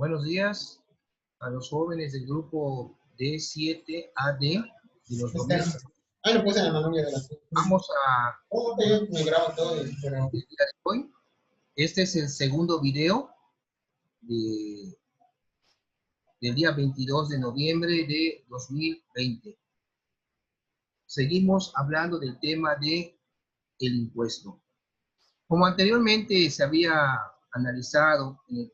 Buenos días a los jóvenes del grupo D7AD y los domésticos. Ah, lo puse en la memoria de la... Vamos a me grabo todo, pero... el día de hoy. Este es el segundo video del día 22 de noviembre de 2020. Seguimos hablando del tema de el impuesto. Como anteriormente se había analizado en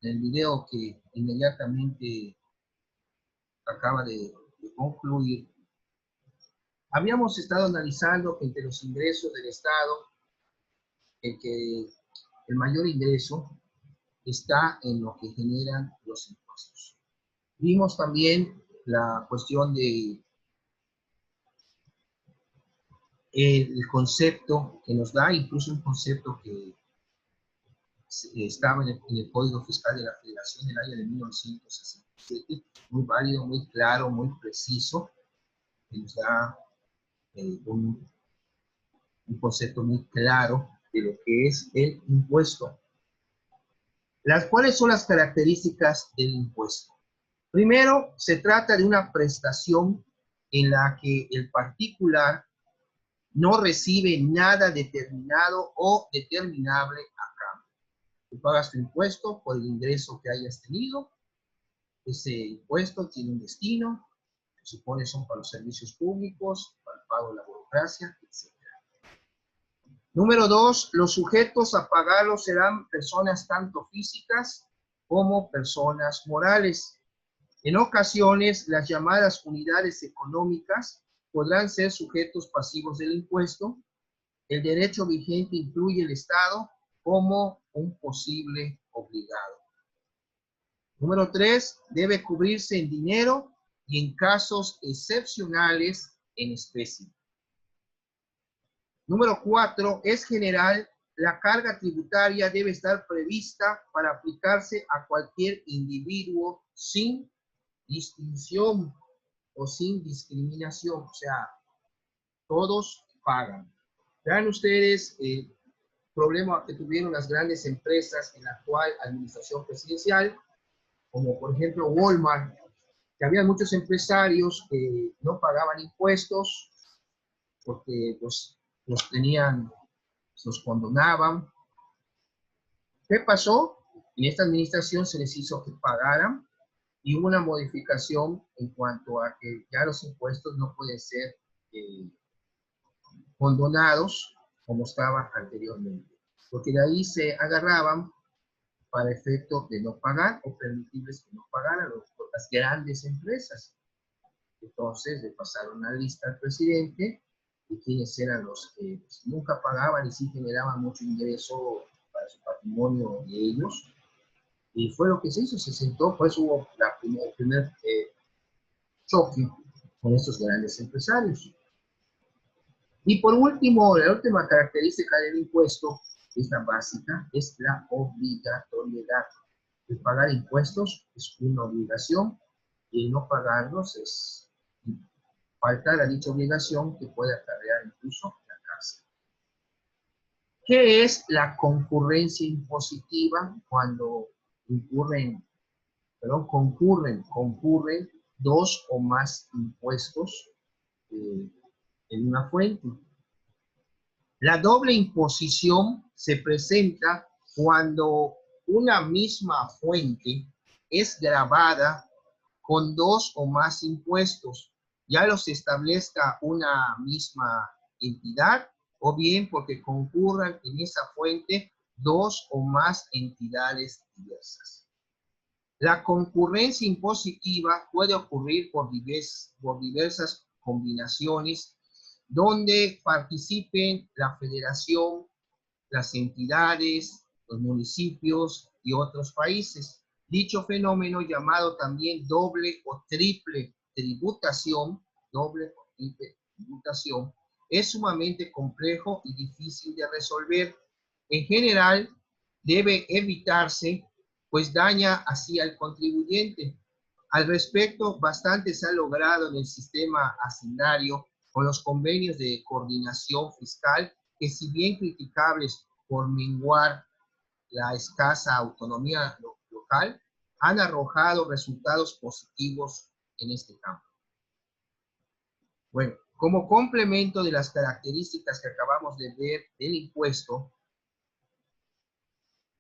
el video que inmediatamente acaba de concluir, habíamos estado analizando que entre los ingresos del Estado, el mayor ingreso está en lo que generan los impuestos. Vimos también la cuestión de el concepto que nos da, incluso un concepto que estaba en el Código Fiscal de la Federación del año de 1967, muy válido, muy claro, muy preciso, que nos da un concepto muy claro de lo que es el impuesto. ¿Cuáles son las características del impuesto? Primero, se trata de una prestación en la que el particular no recibe nada determinado o determinable a cambio. Tú pagas tu impuesto por el ingreso que hayas tenido. Ese impuesto tiene un destino, se supone son para los servicios públicos, para el pago de la burocracia, etc. Número 2, los sujetos a pagarlo serán personas tanto físicas como personas morales. En ocasiones, las llamadas unidades económicas podrán ser sujetos pasivos del impuesto. El derecho vigente incluye el Estado como un posible obligado. Número 3, debe cubrirse en dinero y en casos excepcionales en especie. Número 4, es general, la carga tributaria debe estar prevista para aplicarse a cualquier individuo sin distinción o sin discriminación, o sea, todos pagan. Vean ustedes el problema que tuvieron las grandes empresas en la actual administración presidencial, como por ejemplo Walmart, que había muchos empresarios que no pagaban impuestos porque pues los tenían, los condonaban. ¿Qué pasó? En esta administración se les hizo que pagaran y hubo una modificación en cuanto a que ya los impuestos no pueden ser condonados como estaba anteriormente, porque de ahí se agarraban para efecto de no pagar o permitirles que no pagaran las grandes empresas. Entonces le pasaron una lista al presidente de quiénes eran los que nunca pagaban y sí generaban mucho ingreso para su patrimonio de ellos. Y fue lo que se hizo, se sentó, por eso hubo el primer choque con estos grandes empresarios. Y por último, la última característica del impuesto, es la básica, es la obligatoriedad. El pagar impuestos es una obligación y el no pagarlos es faltar a dicha obligación que puede acarrear incluso la cárcel. ¿Qué es la concurrencia impositiva? Cuando concurren dos o más impuestos en una fuente. La doble imposición se presenta cuando una misma fuente es gravada con dos o más impuestos, ya los establezca una misma entidad o bien porque concurran en esa fuente dos o más entidades diversas. La concurrencia impositiva puede ocurrir por diversas combinaciones donde participen la federación, las entidades, los municipios y otros países. Dicho fenómeno, llamado también doble o triple tributación, es sumamente complejo y difícil de resolver. En general, debe evitarse, pues daña así al contribuyente. Al respecto, bastante se ha logrado en el sistema hacendario con los convenios de coordinación fiscal, que si bien criticables por menguar la escasa autonomía local local han arrojado resultados positivos en este campo. Bueno, como complemento de las características que acabamos de ver del impuesto,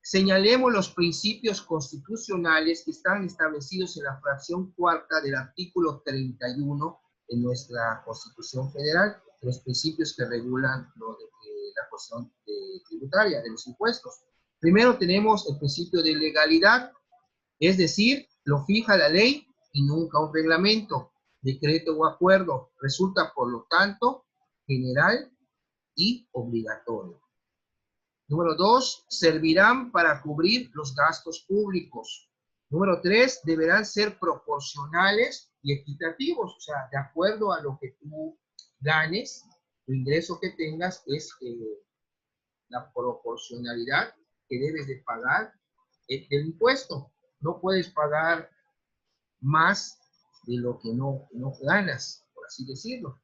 señalemos los principios constitucionales que están establecidos en la fracción cuarta del artículo 31 de nuestra Constitución Federal, los principios que regulan la cuestión tributaria de los impuestos. Primero tenemos el principio de legalidad, es decir, lo fija la ley y nunca un reglamento, decreto o acuerdo. Resulta, por lo tanto, general y obligatorio. Número 2, servirán para cubrir los gastos públicos. Número 3, deberán ser proporcionales y equitativos, o sea, de acuerdo a lo que tú ganes, el ingreso que tengas es la proporcionalidad que debes de pagar el impuesto. No puedes pagar más de lo que no ganas, por así decirlo.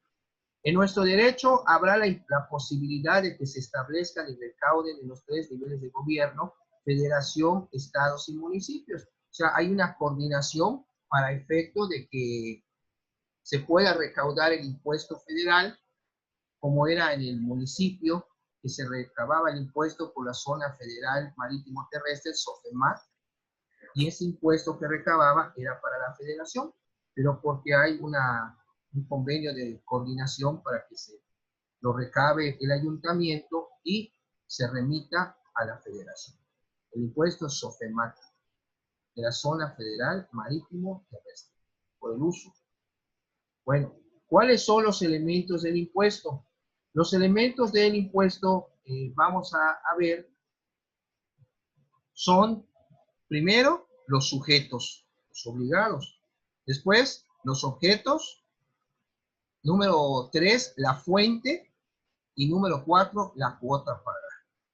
En nuestro derecho habrá la posibilidad de que se establezca el recaudo de los 3 niveles de gobierno, federación, estados y municipios. O sea, hay una coordinación para efecto de que se pueda recaudar el impuesto federal, como era en el municipio, que se recababa el impuesto por la zona federal marítimo terrestre, SOFEMAT, y ese impuesto que recababa era para la federación, pero porque hay un convenio de coordinación para que se lo recabe el ayuntamiento y se remita a la federación. El impuesto es SOFEMAT, de la zona federal marítimo terrestre, por el uso. Bueno, ¿cuáles son los elementos del impuesto? Los elementos del impuesto, vamos a ver, son primero los sujetos, los obligados. Después, los objetos. Número 3, la fuente. Y número 4, la cuota a pagar.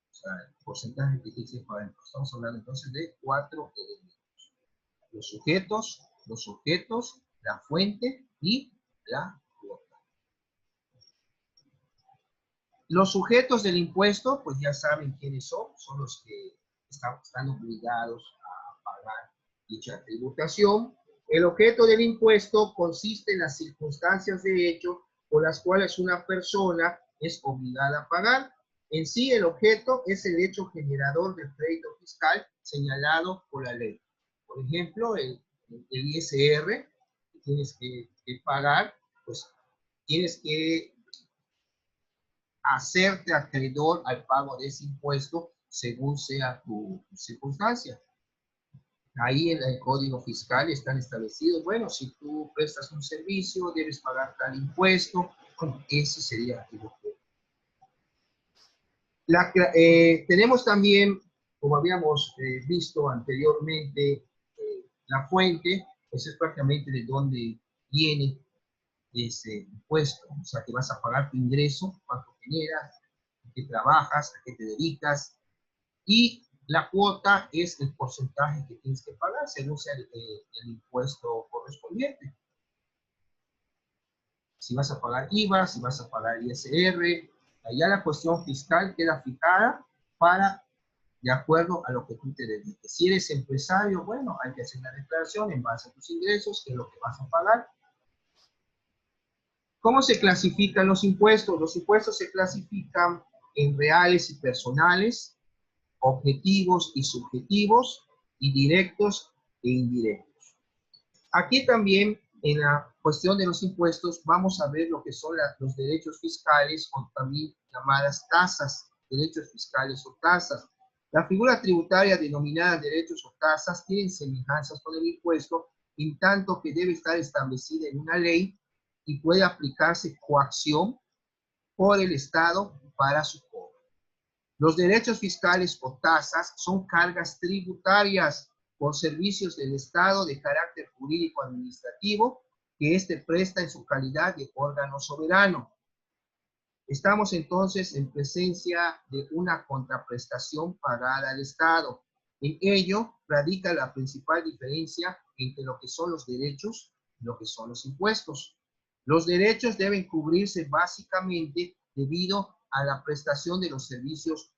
O sea, el porcentaje que tienes que pagar. Estamos hablando entonces de 4 elementos. Los sujetos, los objetos, la fuente y la cuota. Los sujetos del impuesto, pues ya saben quiénes son los que están obligados a pagar dicha tributación. El objeto del impuesto consiste en las circunstancias de hecho por las cuales una persona es obligada a pagar. En sí, el objeto es el hecho generador del crédito fiscal señalado por la ley. Por ejemplo, el ISR que tienes que pagar, pues tienes que hacerte acreedor al pago de ese impuesto según sea tu circunstancia. Ahí en el Código Fiscal están establecidos, bueno, si tú prestas un servicio, debes pagar tal impuesto, bueno, ese sería el objeto. Tenemos también, como habíamos visto anteriormente, la fuente, pues es prácticamente de dónde viene ese impuesto, o sea, que vas a pagar tu ingreso, cuánto generas, a qué trabajas, a qué te dedicas, y la cuota es el porcentaje que tienes que pagar según sea el impuesto correspondiente. Si vas a pagar IVA, si vas a pagar ISR, allá la cuestión fiscal queda fijada de acuerdo a lo que tú te dediques. Si eres empresario, bueno, hay que hacer la declaración en base a tus ingresos, que es lo que vas a pagar. ¿Cómo se clasifican los impuestos? Los impuestos se clasifican en reales y personales, objetivos y subjetivos, y directos e indirectos. Aquí también, en la cuestión de los impuestos, vamos a ver lo que son los derechos fiscales, o también llamadas tasas, derechos fiscales o tasas. La figura tributaria denominada derechos o tasas tienen semejanzas con el impuesto, en tanto que debe estar establecida en una ley y puede aplicarse coacción por el Estado para su cobro. Los derechos fiscales o tasas son cargas tributarias por servicios del Estado de carácter jurídico-administrativo que éste presta en su calidad de órgano soberano. Estamos entonces en presencia de una contraprestación pagada al Estado. En ello radica la principal diferencia entre lo que son los derechos y lo que son los impuestos. Los derechos deben cubrirse básicamente debido a la prestación de los servicios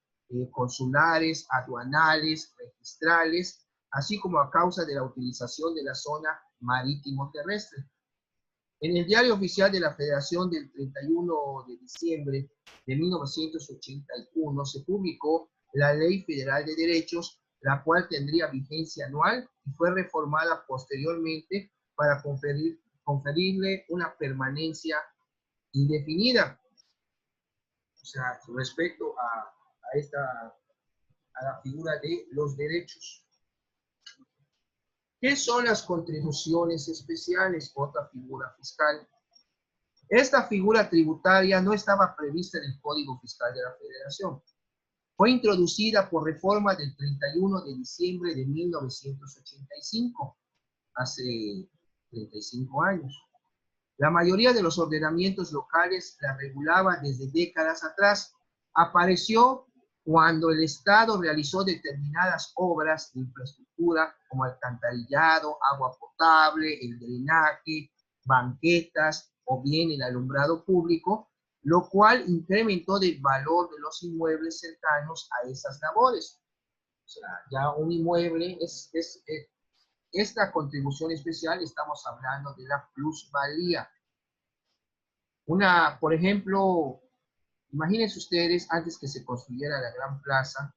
consulares, aduanales, registrales, así como a causa de la utilización de la zona marítimo-terrestre. En el Diario Oficial de la Federación del 31 de diciembre de 1981 se publicó la Ley Federal de Derechos, la cual tendría vigencia anual y fue reformada posteriormente para conferirle una permanencia indefinida. O sea, respecto a la figura de los derechos. ¿Qué son las contribuciones especiales? Otra figura fiscal. Esta figura tributaria no estaba prevista en el Código Fiscal de la Federación. Fue introducida por reforma del 31 de diciembre de 1985, hace 35 años. La mayoría de los ordenamientos locales la regulaba desde décadas atrás. Apareció cuando el Estado realizó determinadas obras de infraestructura como alcantarillado, agua potable, el drenaje, banquetas o bien el alumbrado público, lo cual incrementó el valor de los inmuebles cercanos a esas labores. O sea, ya un inmueble esta contribución especial, estamos hablando de la plusvalía. Por ejemplo, imagínense ustedes, antes que se construyera la Gran Plaza,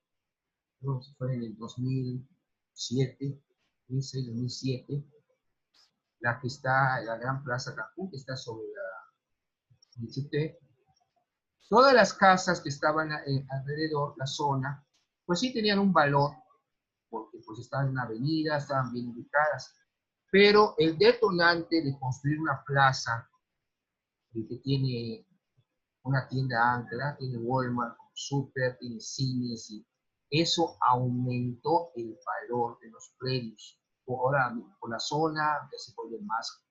creo que fue en el 2007, 2006-2007, la Gran Plaza Cancún, que está sobre la Chute, todas las casas que estaban alrededor, la zona, pues sí tenían un valor, porque pues estaban en una avenida, estaban bien ubicadas, pero el detonante de construir una plaza que tiene una tienda ancla, tiene Walmart, Super, tiene cines, y eso aumentó el valor de los predios. Ahora, por la zona, ya se vuelve más,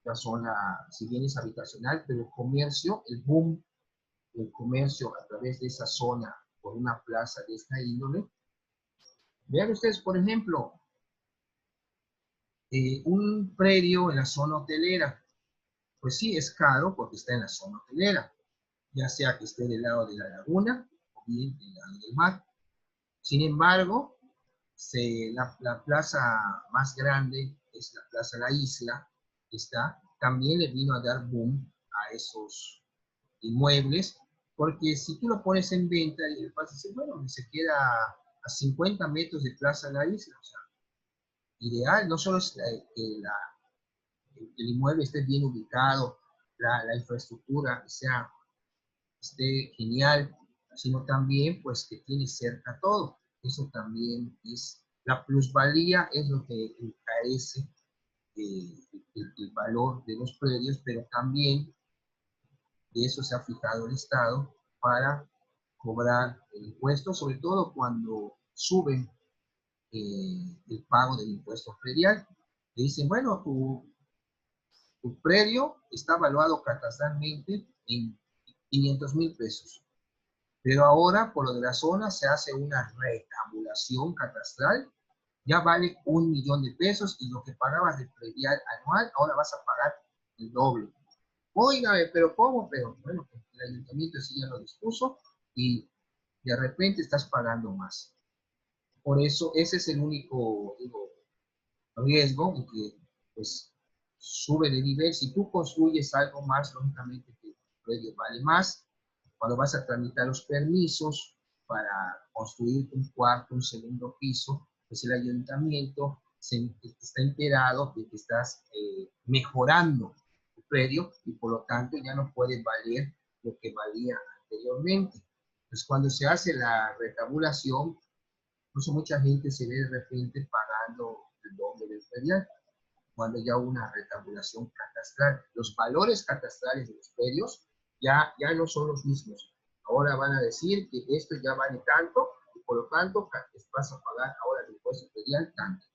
la zona, si bien es habitacional, pero el comercio, el boom del comercio a través de esa zona, por una plaza de esta índole. Vean ustedes, por ejemplo, un predio en la zona hotelera, pues sí, es caro porque está en la zona hotelera, ya sea que esté del lado de la laguna o bien del lado del mar. Sin embargo, la plaza más grande es la Plaza La Isla, también le vino a dar boom a esos inmuebles, porque si tú lo pones en venta, y vas a decir, bueno, se queda a 50 metros de Plaza La Isla, o sea, ideal, no solo es que el inmueble esté bien ubicado, la infraestructura esté genial, sino también pues que tiene cerca todo. Eso también es, la plusvalía es lo que encarece el valor de los predios, pero también de eso se ha fijado el Estado para cobrar el impuesto, sobre todo cuando suben el pago del impuesto predial. Le dicen, bueno, tu predio está evaluado catastralmente en 500,000 pesos. Pero ahora, por lo de la zona, se hace una retabulación catastral, ya vale 1,000,000 de pesos y lo que pagabas de predial anual, ahora vas a pagar el doble. Óigame, pero ¿cómo? Pero bueno, el ayuntamiento sí ya lo dispuso y de repente estás pagando más. Por eso, ese es el único riesgo en que pues sube de nivel. Si tú construyes algo más, lógicamente que el predio vale más. Cuando vas a tramitar los permisos para construir un cuarto, un segundo piso, pues el ayuntamiento está enterado de que estás mejorando el predio y por lo tanto ya no puede valer lo que valía anteriormente. Pues cuando se hace la retabulación, incluso mucha gente se ve de repente pagando el doble del predial, cuando ya hubo una retabulación catastral. Los valores catastrales de los predios ya no son los mismos. Ahora van a decir que esto ya vale tanto y por lo tanto vas a pagar ahora el impuesto predial tanto.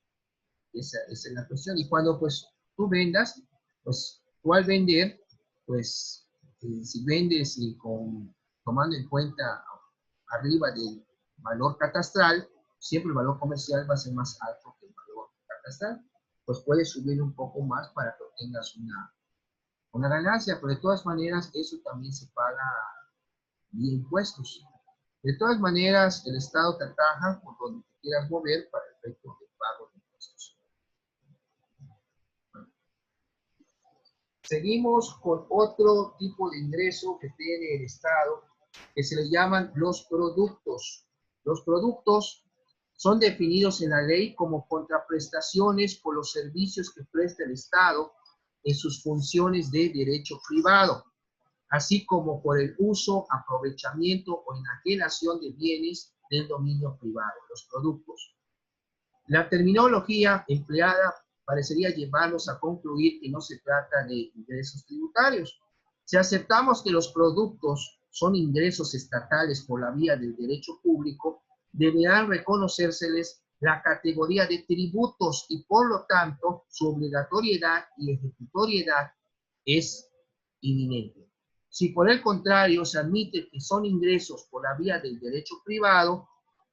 Esa es la cuestión. Y cuando pues tú vendas, pues tú al vender, pues si vendes y tomando en cuenta arriba del valor catastral, siempre el valor comercial va a ser más alto que el valor catastral, pues puedes subir un poco más para que obtengas una ganancia, pero de todas maneras eso también se paga vía impuestos. De todas maneras, el Estado te ataja por donde te quieras mover para efecto del pago de impuestos. Bueno, seguimos con otro tipo de ingreso que tiene el Estado, que se le llaman los productos. Los productos son definidos en la ley como contraprestaciones por los servicios que presta el Estado en sus funciones de derecho privado, así como por el uso, aprovechamiento o enajenación de bienes del dominio privado, los productos. La terminología empleada parecería llevarnos a concluir que no se trata de ingresos tributarios. Si aceptamos que los productos son ingresos estatales por la vía del derecho público, deberán reconocérseles la categoría de tributos y por lo tanto su obligatoriedad y ejecutoriedad es inminente. Si por el contrario se admite que son ingresos por la vía del derecho privado,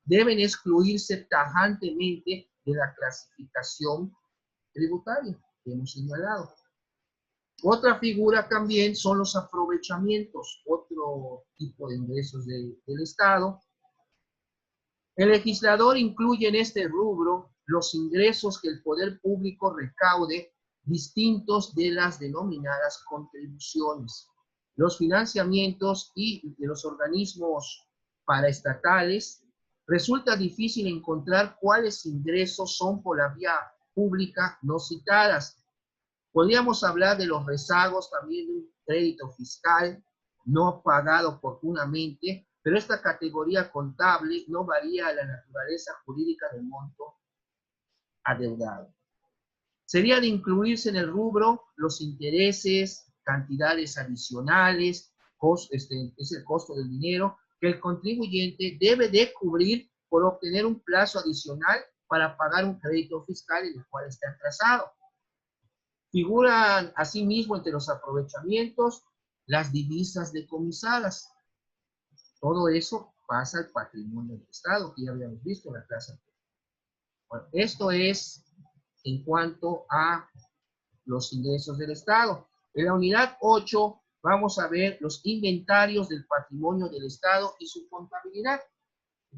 deben excluirse tajantemente de la clasificación tributaria que hemos señalado. Otra figura también son los aprovechamientos, otro tipo de ingresos del Estado. El legislador incluye en este rubro los ingresos que el poder público recaude distintos de las denominadas contribuciones, los financiamientos y de los organismos paraestatales. Resulta difícil encontrar cuáles ingresos son por la vía pública no citadas. Podríamos hablar de los rezagos también de un crédito fiscal no pagado oportunamente, pero esta categoría contable no varía la naturaleza jurídica del monto adeudado. Sería de incluirse en el rubro los intereses, cantidades adicionales, es el costo del dinero que el contribuyente debe de cubrir por obtener un plazo adicional para pagar un crédito fiscal en el cual está atrasado. Figuran asimismo entre los aprovechamientos las divisas decomisadas. Todo eso pasa al patrimonio del Estado, que ya habíamos visto en la clase anterior. Bueno, esto es en cuanto a los ingresos del Estado. En la unidad 8 vamos a ver los inventarios del patrimonio del Estado y su contabilidad.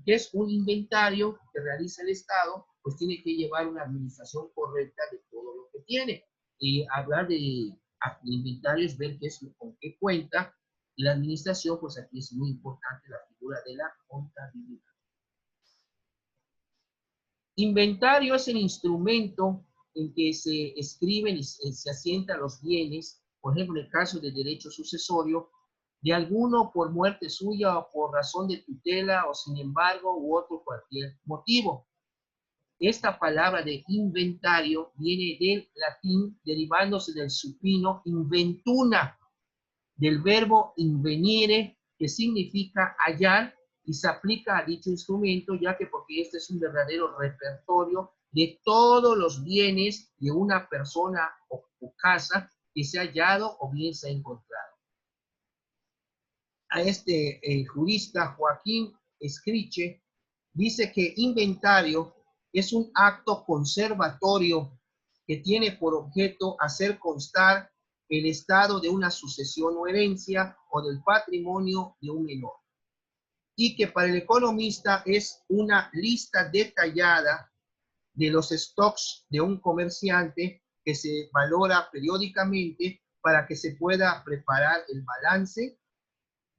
¿Qué es un inventario que realiza el Estado? Pues tiene que llevar una administración correcta de todo lo que tiene. Y hablar de inventario es ver qué es, con qué cuenta. Y la administración, pues aquí es muy importante la figura de la contabilidad. Inventario es el instrumento en que se escriben y se asientan los bienes, por ejemplo, en el caso de derecho sucesorio, de alguno por muerte suya o por razón de tutela o sin embargo u otro cualquier motivo. Esta palabra de inventario viene del latín derivándose del supino inventuna, del verbo invenire, que significa hallar, y se aplica a dicho instrumento, ya que porque este es un verdadero repertorio de todos los bienes de una persona o casa que se ha hallado o bien se ha encontrado. A este jurista Joaquín Escriche dice que inventario es un acto conservatorio que tiene por objeto hacer constar el estado de una sucesión o herencia o del patrimonio de un menor, y que para el economista es una lista detallada de los stocks de un comerciante que se valora periódicamente para que se pueda preparar el balance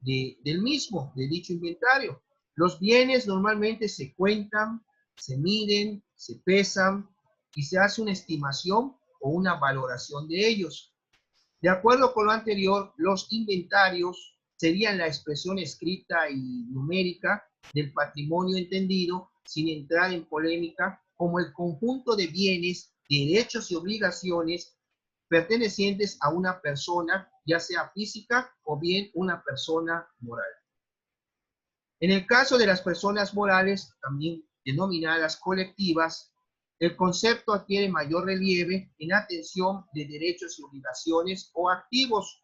del mismo, de dicho inventario. Los bienes normalmente se cuentan, se miden, se pesan y se hace una estimación o una valoración de ellos. De acuerdo con lo anterior, los inventarios serían la expresión escrita y numérica del patrimonio entendido, sin entrar en polémica, como el conjunto de bienes, derechos y obligaciones pertenecientes a una persona, ya sea física o bien una persona moral. En el caso de las personas morales, también denominadas colectivas, el concepto adquiere mayor relieve en atención de derechos y obligaciones o activos,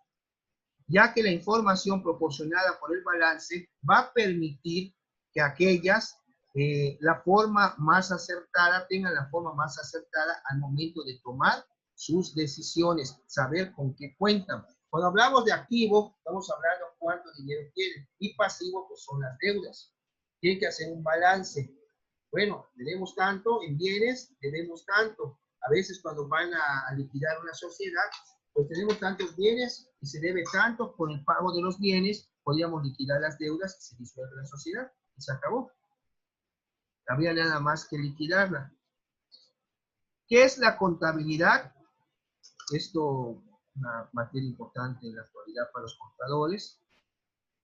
ya que la información proporcionada por el balance va a permitir que aquellas la forma más acertada, tengan la forma más acertada al momento de tomar sus decisiones, saber con qué cuentan. Cuando hablamos de activo, estamos hablando cuánto dinero tienen, y pasivo, pues son las deudas. Tienen que hacer un balance. Bueno, debemos tanto en bienes, debemos tanto. A veces cuando van a liquidar una sociedad, pues tenemos tantos bienes y se debe tanto, con el pago de los bienes podríamos liquidar las deudas y se disuelve la sociedad y se acabó. Habría nada más que liquidarla. ¿Qué es la contabilidad? Esto es una materia importante en la actualidad para los contadores.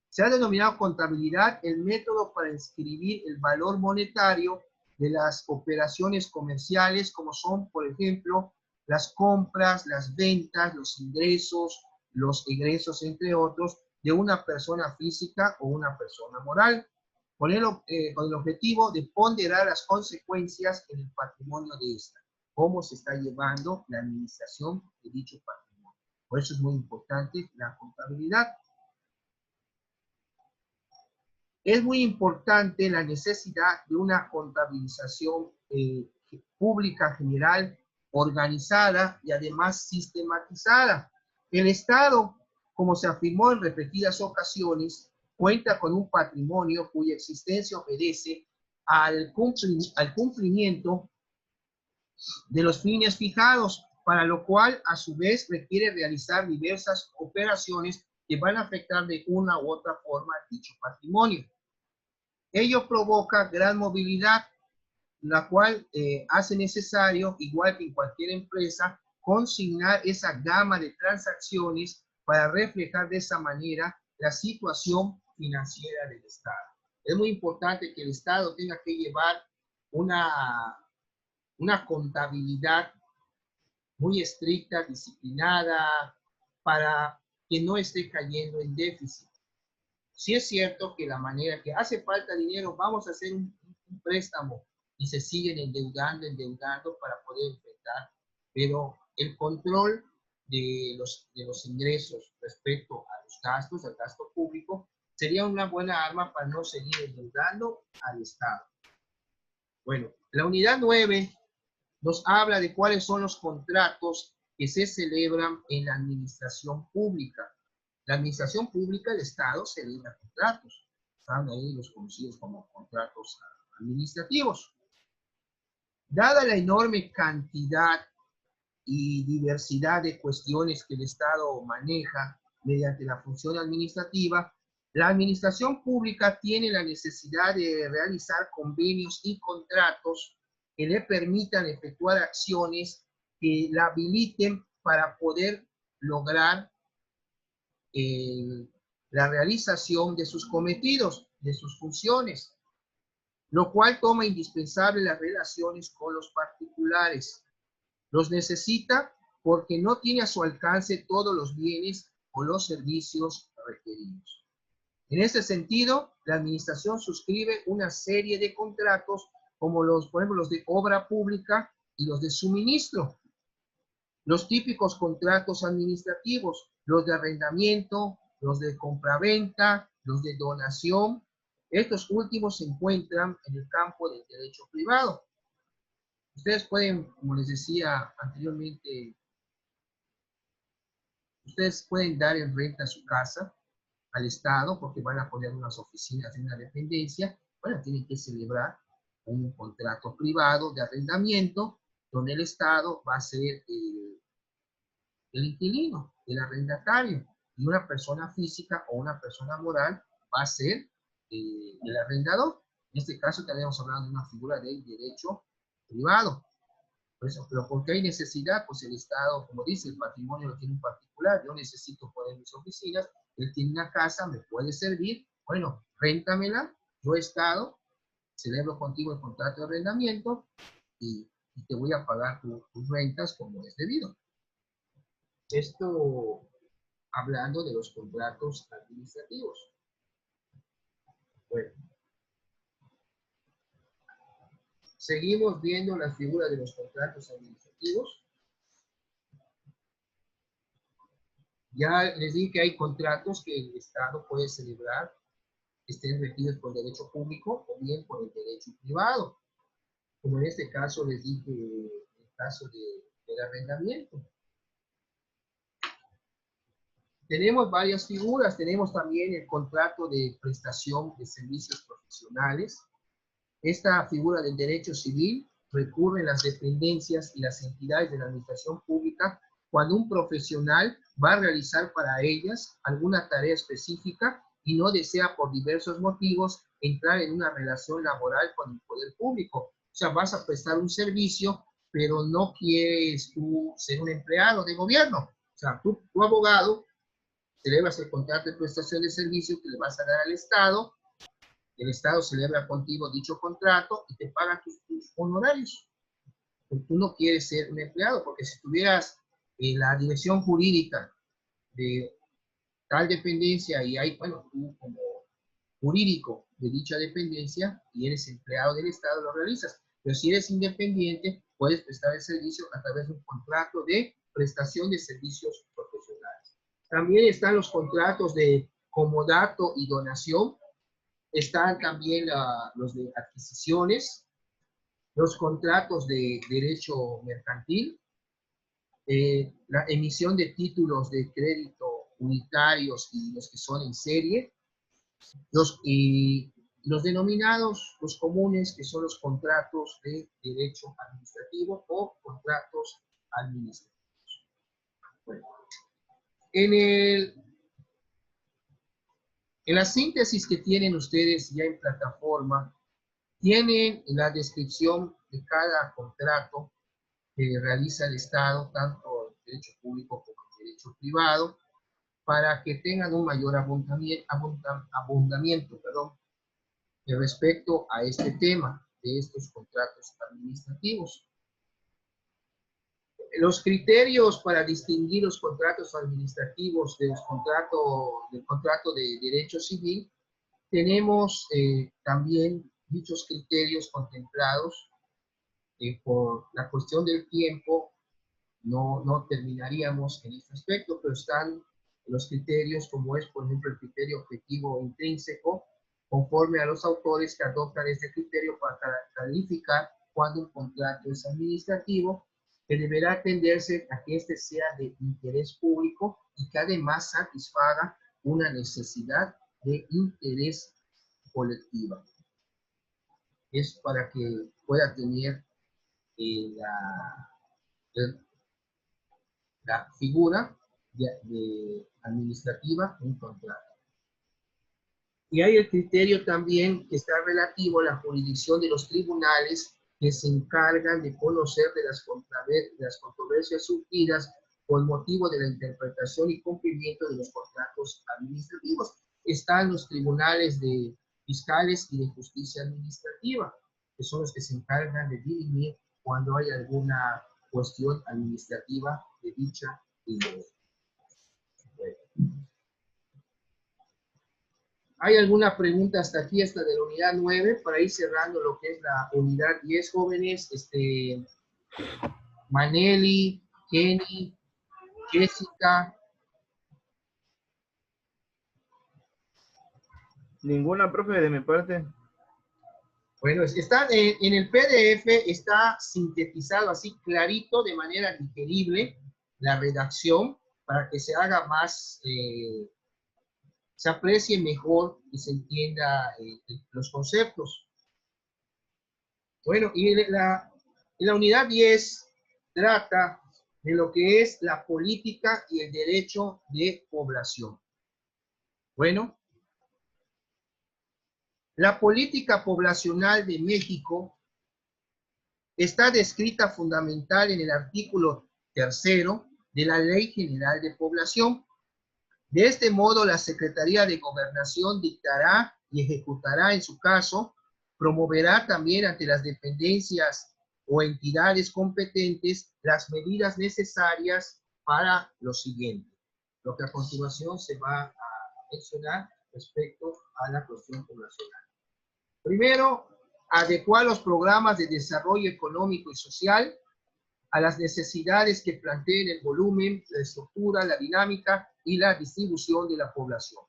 Se ha denominado contabilidad el método para inscribir el valor monetario de las operaciones comerciales, como son, por ejemplo, las compras, las ventas, los ingresos, los egresos, entre otros, de una persona física o una persona moral, con el objetivo de ponderar las consecuencias en el patrimonio de esta, cómo se está llevando la administración de dicho patrimonio. Por eso es muy importante la contabilidad. Es muy importante la necesidad de una contabilización pública general, organizada y además sistematizada. El Estado, como se afirmó en repetidas ocasiones, cuenta con un patrimonio cuya existencia obedece al cumplimiento de los fines fijados, para lo cual a su vez requiere realizar diversas operaciones que van a afectar de una u otra forma dicho patrimonio. Ello provoca gran movilidad, la cual hace necesario, igual que en cualquier empresa, consignar esa gama de transacciones para reflejar de esa manera la situación financiera del Estado. Es muy importante que el Estado tenga que llevar una contabilidad muy estricta, disciplinada, para que no esté cayendo en déficit. Sí es cierto que la manera que hace falta dinero, vamos a hacer un préstamo y se siguen endeudando para poder enfrentar, pero el control de los ingresos respecto a los gastos, al gasto público, sería una buena arma para no seguir endeudando al Estado. Bueno, la unidad 9 nos habla de cuáles son los contratos que se celebran en la administración pública. La administración pública del Estado celebra contratos. Están ahí los conocidos como contratos administrativos. Dada la enorme cantidad y diversidad de cuestiones que el Estado maneja mediante la función administrativa, la administración pública tiene la necesidad de realizar convenios y contratos que le permitan efectuar acciones que la habiliten para poder lograr la realización de sus cometidos, de sus funciones, lo cual toma indispensable las relaciones con los particulares. Los necesita porque no tiene a su alcance todos los bienes o los servicios requeridos. En este sentido, la administración suscribe una serie de contratos como por ejemplo, los de obra pública y los de suministro. Los típicos contratos administrativos, los de arrendamiento, los de compraventa, los de donación, estos últimos se encuentran en el campo del derecho privado. Ustedes pueden, como les decía anteriormente, ustedes pueden dar en renta su casa al Estado porque van a poner unas oficinas de una dependencia. Bueno, tienen que celebrar un contrato privado de arrendamiento donde el Estado va a ser el inquilino, el arrendatario, y una persona física o una persona moral va a ser el arrendador. En este caso estaríamos hablando de una figura del derecho privado. Por eso, pero porque hay necesidad, pues el Estado, como dice, el patrimonio lo tiene un particular, yo necesito poner mis oficinas, él tiene una casa, me puede servir, bueno, réntamela, yo Estado, celebro contigo el contrato de arrendamiento y te voy a pagar tus rentas como es debido. Esto hablando de los contratos administrativos. Bueno, seguimos viendo la figura de los contratos administrativos. Ya les dije que hay contratos que el Estado puede celebrar, que estén regidos por derecho público o bien por el derecho privado. Como en este caso les dije, el caso del arrendamiento. Tenemos varias figuras, tenemos también el contrato de prestación de servicios profesionales, Esta figura del derecho civil recurre en las dependencias y las entidades de la administración pública cuando un profesional va a realizar para ellas alguna tarea específica y no desea por diversos motivos entrar en una relación laboral con el poder público. O sea, vas a prestar un servicio, pero no quieres tú ser un empleado de gobierno. O sea, tu abogado celebras el contrato de prestación de servicio que le vas a dar al Estado, el Estado celebra contigo dicho contrato y te paga tus honorarios. Pero tú no quieres ser un empleado, porque si tuvieras la dirección jurídica de tal dependencia y hay, bueno, tú como jurídico de dicha dependencia y eres empleado del Estado, lo realizas. Pero si eres independiente, puedes prestar el servicio a través de un contrato de prestación de servicios profesionales. También están los contratos de comodato y donación. Están también los de adquisiciones, los contratos de derecho mercantil, la emisión de títulos de crédito unitarios y los que son en serie, los denominados, los comunes, que son los contratos de derecho administrativo o contratos administrativos. Bueno, en la síntesis que tienen ustedes ya en plataforma, tienen la descripción de cada contrato que realiza el Estado, tanto el derecho público como el derecho privado, para que tengan un mayor abundamiento respecto a este tema de estos contratos administrativos. Los criterios para distinguir los contratos administrativos del contrato de derecho civil, tenemos también dichos criterios contemplados. Por la cuestión del tiempo no terminaríamos en este aspecto, pero están los criterios como es, por ejemplo, el criterio objetivo o intrínseco, conforme a los autores que adoptan este criterio para calificar cuando un contrato es administrativo, que deberá atenderse a que éste sea de interés público y que además satisfaga una necesidad de interés colectiva. Es para que pueda tener la figura administrativa un contrato. Y hay el criterio también que está relativo a la jurisdicción de los tribunales que se encargan de conocer de las controversias surgidas con motivo de la interpretación y cumplimiento de los contratos administrativos. Están los tribunales de fiscales y de justicia administrativa, que son los que se encargan de dirimir cuando hay alguna cuestión administrativa de dicha índole. ¿Hay alguna pregunta hasta aquí, hasta de la unidad 9, para ir cerrando lo que es la unidad 10, jóvenes? Maneli, Kenny, Jessica. Ninguna, profe, de mi parte. Bueno, está en el PDF, está sintetizado así clarito, de manera digerible, la redacción, para que se haga más, se aprecie mejor y se entienda los conceptos. Bueno, y la unidad 10 trata de lo que es la política y el derecho de población. Bueno, la política poblacional de México está descrita fundamental en el artículo 3º de la Ley General de Población. De este modo, la Secretaría de Gobernación dictará y ejecutará en su caso, promoverá también ante las dependencias o entidades competentes las medidas necesarias para lo siguiente, lo que a continuación se va a mencionar respecto a la cuestión poblacional. Primero, adecuar los programas de desarrollo económico y social a las necesidades que planteen el volumen, la estructura, la dinámica y la distribución de la población.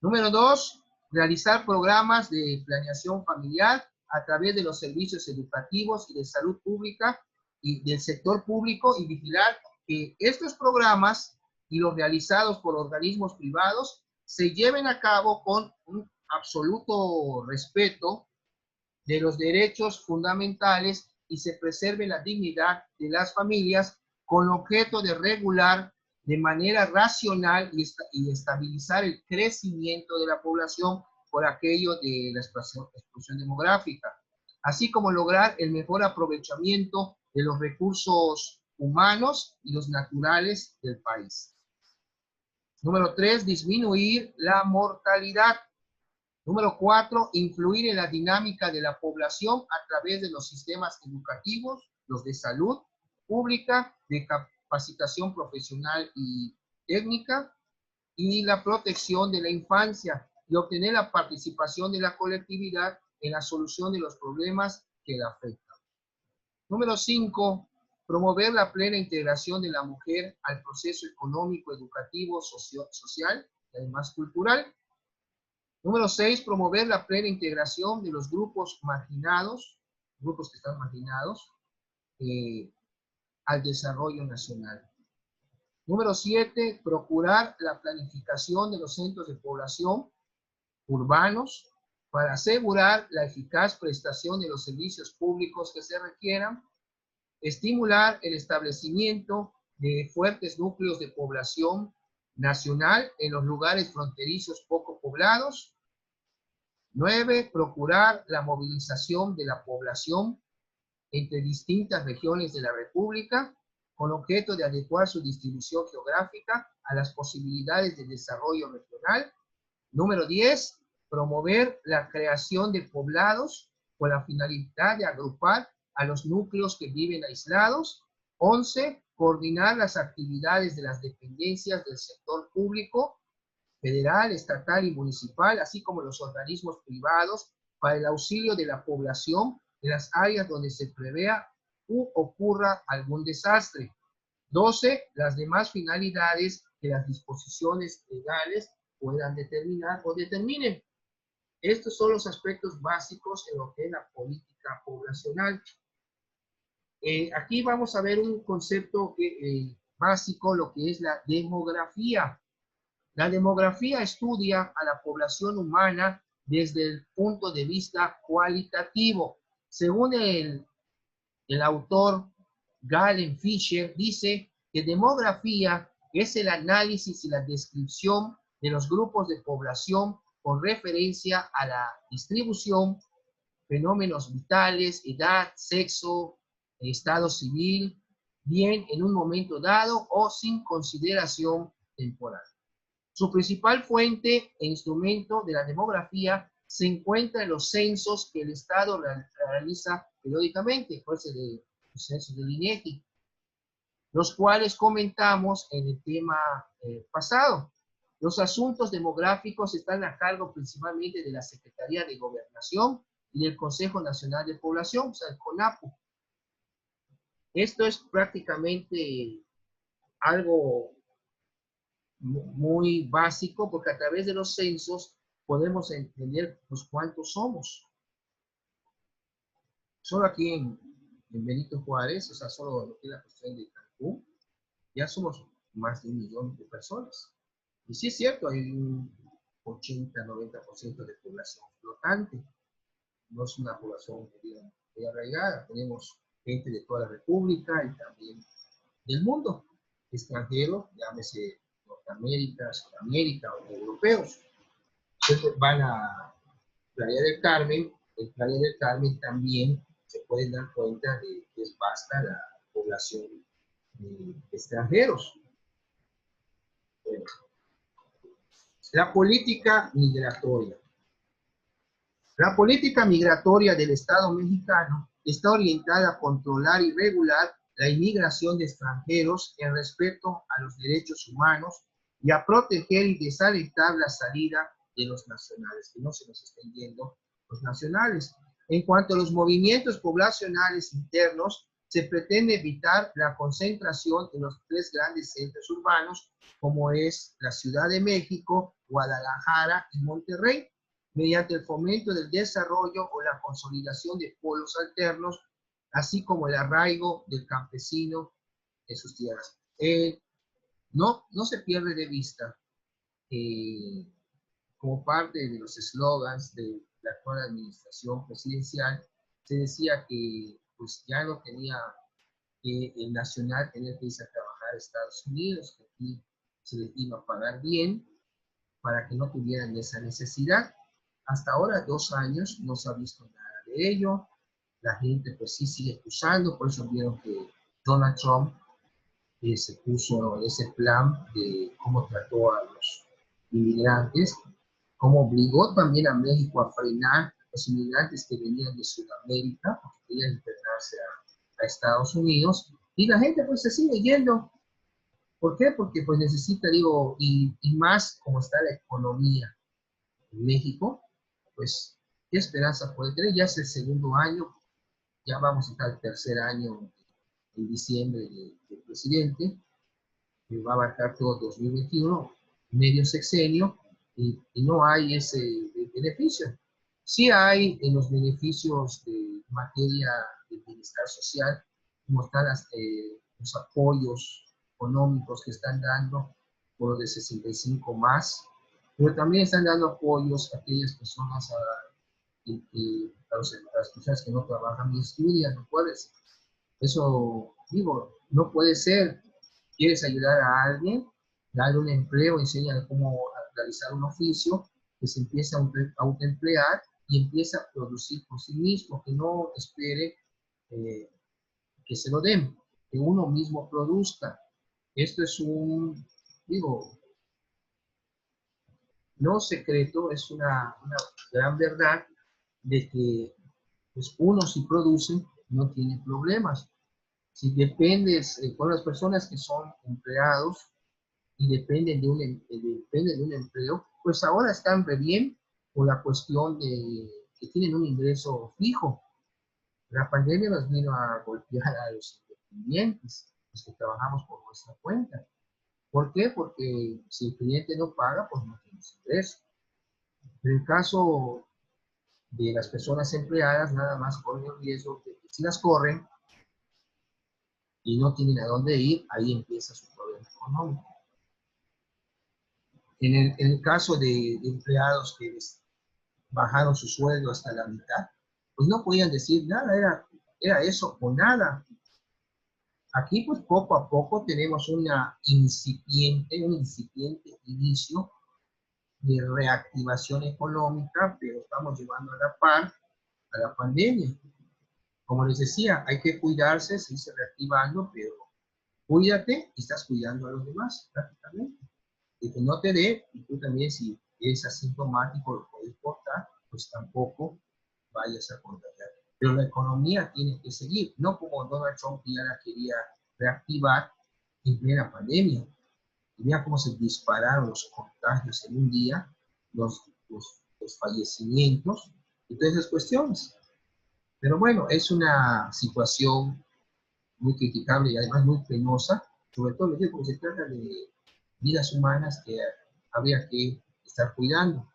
Número 2, realizar programas de planeación familiar a través de los servicios educativos y de salud pública y del sector público y vigilar que estos programas y los realizados por organismos privados se lleven a cabo con un absoluto respeto de los derechos fundamentales y se preserve la dignidad de las familias con objeto de regular de manera racional y estabilizar el crecimiento de la población por aquello de la explosión demográfica, así como lograr el mejor aprovechamiento de los recursos humanos y los naturales del país. Número 3, disminuir la mortalidad. Número 4, influir en la dinámica de la población a través de los sistemas educativos, los de salud pública, de capacitación profesional y técnica, y la protección de la infancia, y obtener la participación de la colectividad en la solución de los problemas que la afectan. Número 5, promover la plena integración de la mujer al proceso económico, educativo, social y además cultural. Número 6, promover la plena integración de los grupos marginados, grupos que están marginados, al desarrollo nacional. Número 7, procurar la planificación de los centros de población urbanos para asegurar la eficaz prestación de los servicios públicos que se requieran. Estimular el establecimiento de fuertes núcleos de población nacional en los lugares fronterizos poco poblados. 9, procurar la movilización de la población entre distintas regiones de la República con objeto de adecuar su distribución geográfica a las posibilidades de desarrollo regional. Número 10, promover la creación de poblados con la finalidad de agrupar a los núcleos que viven aislados. 11, coordinar las actividades de las dependencias del sector público, federal, estatal y municipal, así como los organismos privados, para el auxilio de la población en las áreas donde se prevea u ocurra algún desastre. 12, las demás finalidades que las disposiciones legales puedan determinar o determinen. Estos son los aspectos básicos en lo que es la política poblacional. Aquí vamos a ver un concepto básico, lo que es la demografía. La demografía estudia a la población humana desde el punto de vista cualitativo. Según el autor Galen Fisher, dice que demografía es el análisis y la descripción de los grupos de población con referencia a la distribución, fenómenos vitales, edad, sexo, estado civil, bien en un momento dado o sin consideración temporal. Su principal fuente e instrumento de la demografía se encuentra en los censos que el Estado realiza periódicamente, pues los censos del INEGI, los cuales comentamos en el tema pasado. Los asuntos demográficos están a cargo principalmente de la Secretaría de Gobernación y del Consejo Nacional de Población, o sea, el CONAPO. Esto es prácticamente algo muy básico, porque a través de los censos podemos entender pues, cuántos somos. Solo aquí en Benito Juárez, o sea, solo lo que es la cuestión de Cancún, ya somos más de 1 millón de personas. Y sí es cierto, hay un 80-90% de población flotante. No es una población muy arraigada. Tenemos gente de toda la República y también del mundo, extranjeros, llámese Norteamérica, Sudamérica o europeos. Entonces van a Playa del Carmen. En Playa del Carmen también se pueden dar cuenta de que es vasta la población de extranjeros. Bueno, la política migratoria. La política migratoria del Estado mexicano está orientada a controlar y regular la inmigración de extranjeros en respeto a los derechos humanos y a proteger y desalentar la salida de los nacionales, que no se nos estén yendo los nacionales. En cuanto a los movimientos poblacionales internos, se pretende evitar la concentración en los 3 grandes centros urbanos, como es la Ciudad de México, Guadalajara y Monterrey, mediante el fomento del desarrollo o la consolidación de polos alternos, así como el arraigo del campesino en sus tierras. No se pierde de vista, como parte de los eslogans de la actual administración presidencial, se decía que pues ya no tenía que el nacional tenía que irse a trabajar a Estados Unidos, que aquí se les iba a pagar bien para que no tuvieran esa necesidad. Hasta ahora, 2 años, no se ha visto nada de ello. La gente pues sí sigue usando, por eso vieron que Donald Trump se puso ese plan de cómo trató a los inmigrantes, cómo obligó también a México a frenar los inmigrantes que venían de Sudamérica, porque querían internarse a Estados Unidos, y la gente pues se sigue yendo. ¿Por qué? Porque pues necesita, digo, y más como está la economía en México, pues qué esperanza puede tener. Ya es el segundo año, ya vamos a estar el tercer año en diciembre del presidente, que va a abarcar todo 2021, medio sexenio, y no hay ese beneficio. Sí hay en los beneficios de materia de bienestar social, como están los apoyos económicos que están dando por los de 65 más, pero también están dando apoyos a aquellas personas, a las personas que no trabajan ni estudian, no puedes. Eso, digo, no puede ser. Quieres ayudar a alguien, darle un empleo, enséñale cómo realizar un oficio, que se empiece a autoemplear y empieza a producir por sí mismo, que no espere que se lo den, que uno mismo produzca. Esto es digo, no secreto, es una gran verdad de que pues, uno si produce no tiene problemas. Si dependes con las personas que son empleados y dependen dependen de un empleo, pues ahora están re bien con la cuestión de que tienen un ingreso fijo. La pandemia nos vino a golpear a los independientes, los que trabajamos por nuestra cuenta. ¿Por qué? Porque si el cliente no paga, pues no tienes ingreso. En el caso de las personas empleadas, nada más corren el riesgo de que si las corren y no tienen a dónde ir, ahí empieza su problema económico. En el caso de empleados que bajaron su sueldo hasta la mitad, pues no podían decir nada, era eso o nada. Aquí pues poco a poco tenemos un incipiente inicio de reactivación económica, pero estamos llevando a la par a la pandemia. Como les decía, hay que cuidarse, se dice reactivando, pero cuídate y estás cuidando a los demás prácticamente. De que no te dé, y tú también si eres asintomático lo puedes portar, pues tampoco vayas a contagiar. Pero la economía tiene que seguir, no como Donald Trump ya la quería reactivar en plena pandemia. Y mira cómo se dispararon los contagios en un día, los fallecimientos y todas esas cuestiones. Pero bueno, es una situación muy criticable y además muy penosa, sobre todo porque se trata de vidas humanas que habría que estar cuidando.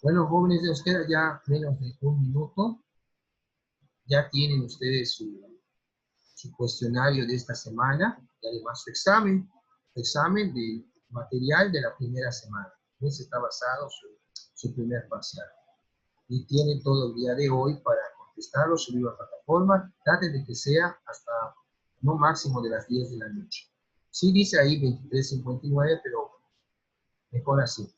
Bueno, jóvenes, nos queda ya menos de 1 minuto. Ya tienen ustedes su cuestionario de esta semana y además su examen de material de la primera semana. En ese está basado su primer parcial. Y tienen todo el día de hoy para contestarlo, subirlo a la plataforma. Traten de que sea hasta no máximo de las 10 de la noche. Sí dice ahí 23:59, pero mejor así.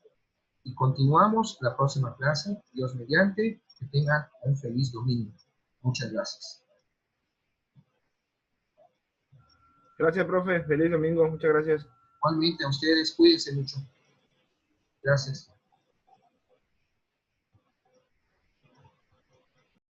Y continuamos la próxima clase. Dios mediante, que tengan un feliz domingo. Muchas gracias. Gracias, profe. Feliz domingo. Muchas gracias. Igualmente a ustedes, cuídense mucho. Gracias.